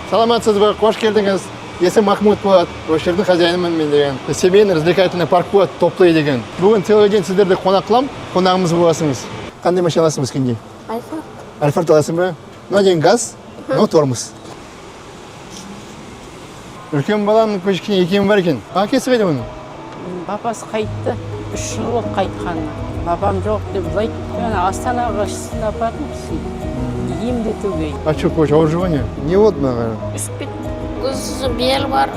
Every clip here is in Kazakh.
Саламатсыз ба, қош келдіңіз. Есім Махмуд болады, осы жердің хозяинымын мен деген. Семейный развлекательный парк болады, топлый деген. Бүгін целый день сіздерді қонақ қылам, қонағымыз боласыңыз. Қандай машина аласың күнде? Альфа. Альфард аласың ба? Мына деген газ, мынау тормоз. Үлкен баланың көшкіне екеуі бар екен. Әкесі қайда оның? Бабасы қайтты, 3 жыл болды қайтқанына. Бабам жоқ деп былай Астанаға шысын апардым емдетуге. А что, кош, ауыржығаны? Не болды маған? Үсіп кетті. Көзі бел бар,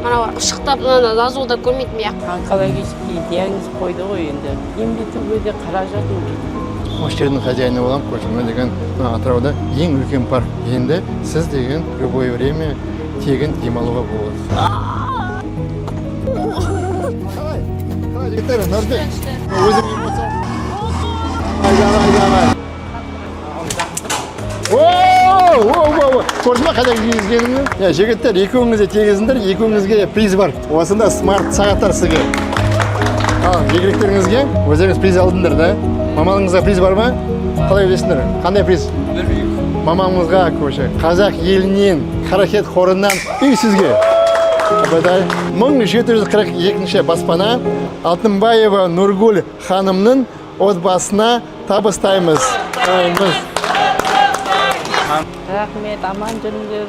мана бар, ұшықтап, жазуда көрмейтін бияқ. Онкологический диагноз қойды ғой енді. Емдетуге де қаражатым кетті. Осы жердің хозяйыны боламын, кош, мына деген Атырауда ең үлкен парк. Енді сіз деген любое время тегін демалуға болады. Қалай, жігіттер, Нұрбек. Өзің емоция. Айдамай. Көрді ма қайда кезгенімді? Жігіттер, екеуіңізде тегізіндер, екеуіңізге приз бар. Осында смарт сағаттар сізге. Жігіттеріңізге өздеріңіз приз алдыңдар да? Мамаңызға приз бар ма? Қалай білесіңдер? Қандай приз? Мамамызға көші. Қазақ елінен, қаракет қорынан үй сізге. 1742 баспана Алтынбаева Нұргүл ханымның отбасына табыстаймыз. Рахмет, аман жүріңдер.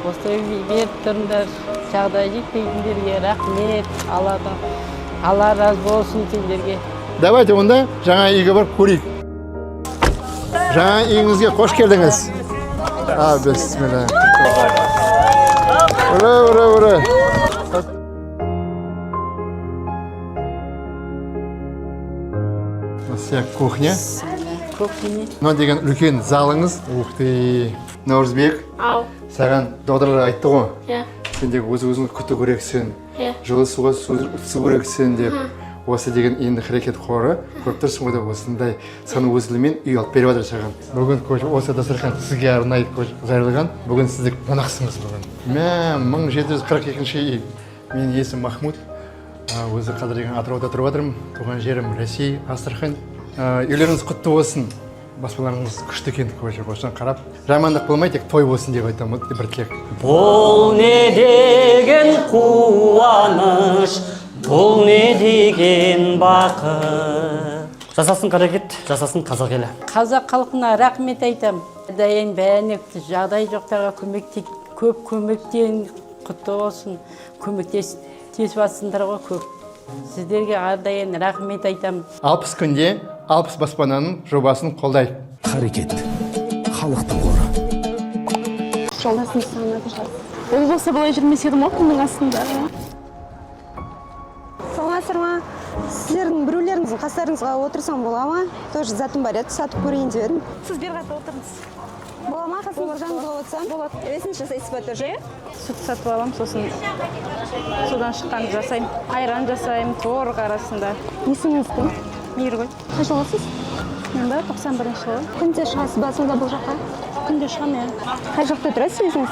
Осылай беріп тұрыңдар. Жағдай жетпейтіндерге рахмет. Алла разы болсын сендерге. Давайте онда жаңа үйге барып көрейік. Жаңа үйіңізге қош келдіңіз. Бісмилlah. Ура. Осы кухня. Мына деген үлкен залыңыз. Ух ты. Наурызбек. Ау. Саған доғдырлар айтты ғой. Иә. Сен де өзіңді күту керексің. Иә. Жылы суға су керексің деп. Осы деген енді қарекет қоры көріп тұрсың ғой, осындай саны өзілімен үй алып беріп жатыр саған. Бүгін осы дастархан сізге арнайы жайылған. Бүгін сізді қонақсыңыз бүгін. 1742 үй. Мен есім Махмуд. Өзі қазір деген Атырауда тұрып жатырмын. Туған жерім Ресей, Астрахань. Үйлеріңіз құтты болсын. Баспаларыңыз күшті екен, осыдан қарап. Жамандық болмай, тек той болсын деп айтамын, бір тілек. Бұл не деген қуаныш, бұл не деген бақыт. Жасасын қарекет, жасасын қазақ елі. Қазақ халқына рахмет айтам. Дайын бәріне жағдай жоқтарға көп көмектен құтты болсын. Көмектесіп жатсыңдар ғой көп. Сіздерге әрдайын рахмет айтам. 60 күнде 60 баспананың жобасын қолдайық. Қарекет, халықтың қоры. Жолдасын сағынады. Ол болса былай жүрмес едім ғой күннің астында. Саламатсыздар ма? Сіздердің біреулеріңіздің қастарыңызға отырсам бола ма? Тоже затым бар еді, сатып көрейін деп едім. Сіз бері қарата отырыңыз. Бола ма? Қасым Нұржан бола отырсам? Болады. Ресін жасайсыз ба тоже? Сүт сатып алам, сосын судан шыққанды жасаймын. Айран жасаймын, творог арасында. Есіңіз кім? Мейіргүл. Қай жылғысыз? Мен ба 91 жылы. Күнде шығасыз ба сонда бұл жаққа? Күнде шығамын, иә. Қай жақта тұрасыз өзіңіз?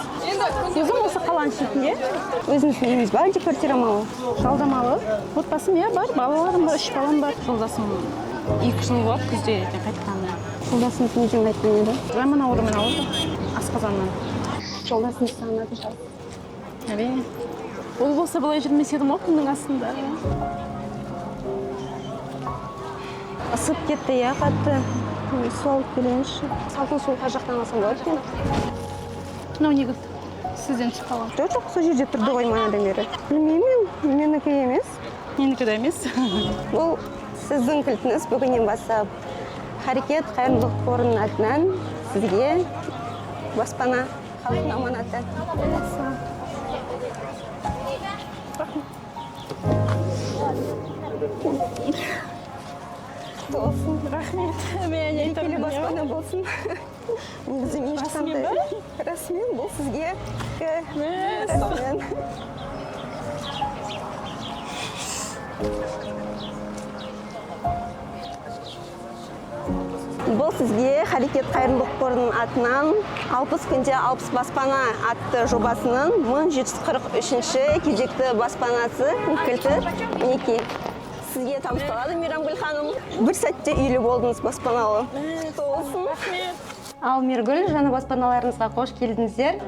Өзім осы қаланың шетінде. Өзіңіздің үйіңіз ба, әлде квартира ма ол? Жалдамалы. Отбасым иә бар, балаларым бар, 3 балам бар. Жолдасым 2 жыл болды күзде қайтқанына. Жолдасыңыз неден қайтқан еді? Жаман аурумен ауырды. Асқазаннан. Жолдасыңыз сағынады жау. Әрине. Ол болса былай жүрмес едім ғой күннің астында. Ысып кетті, иә, қатты. Су алып келейінші. Салқын су қай жақтан алсам болады екен? Мынау негіз сізден түсіп қалған. Жоқ, сол жерде тұрды ғой манадан бері. Білмеймін, менікі емес. Менікі де емес. Бұл сіздің кілтіңіз бүгіннен бастап Қарекет қайырымдылық қорының атынан сізге баспана халықтың аманаты. Болсын. Рахмет. Мен Берекелі баспана болсын. Негізі мен ешқандай. Расымен бұл сізге. Расымен. Бұл сізге Қарекет қайырымдылық қорының атынан 60 күнде 60 баспана атты жобасының 1743-ші кезекті баспанасы кілті мінекей. Сізге табысталады, Мейрамгүл ханым. Бір сәтте үйлі болдыңыз баспаналы. Құтты болсын. Ал Миргүл, жаңа баспаналарыңызға қош келдіңіздер.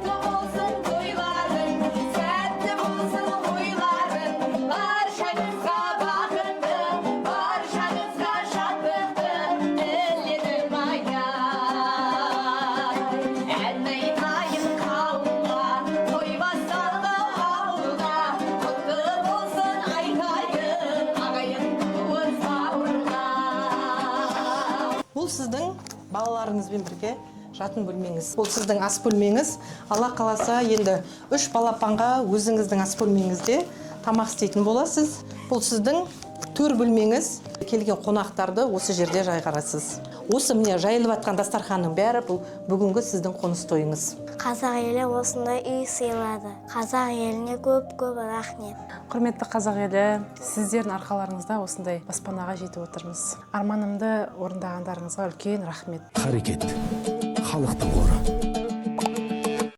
Бұл сіздің балаларыңызбен бірге жатын бөлмеңіз. Бұл сіздің ас бөлмеңіз. Алла қаласа енді 3 балапанға өзіңіздің ас бөлмеңізде тамақ істейтін боласыз. Бұл сіздің төр бөлмеңіз. Келген қонақтарды осы жерде жайғарасыз. Осы міне жайылып жатқан дастарханның бәрі бұл бүгінгі сіздің қоныс тойыңыз. Қазақ елі осындай үй сыйлады. Қазақ еліне көп-көп рахмет. Құрметті қазақ елі, сіздердің арқаларыңызда осындай баспанаға жетіп отырмыз. Арманымды орындағандарыңызға үлкен рахмет. Қарекет халықтың қоры.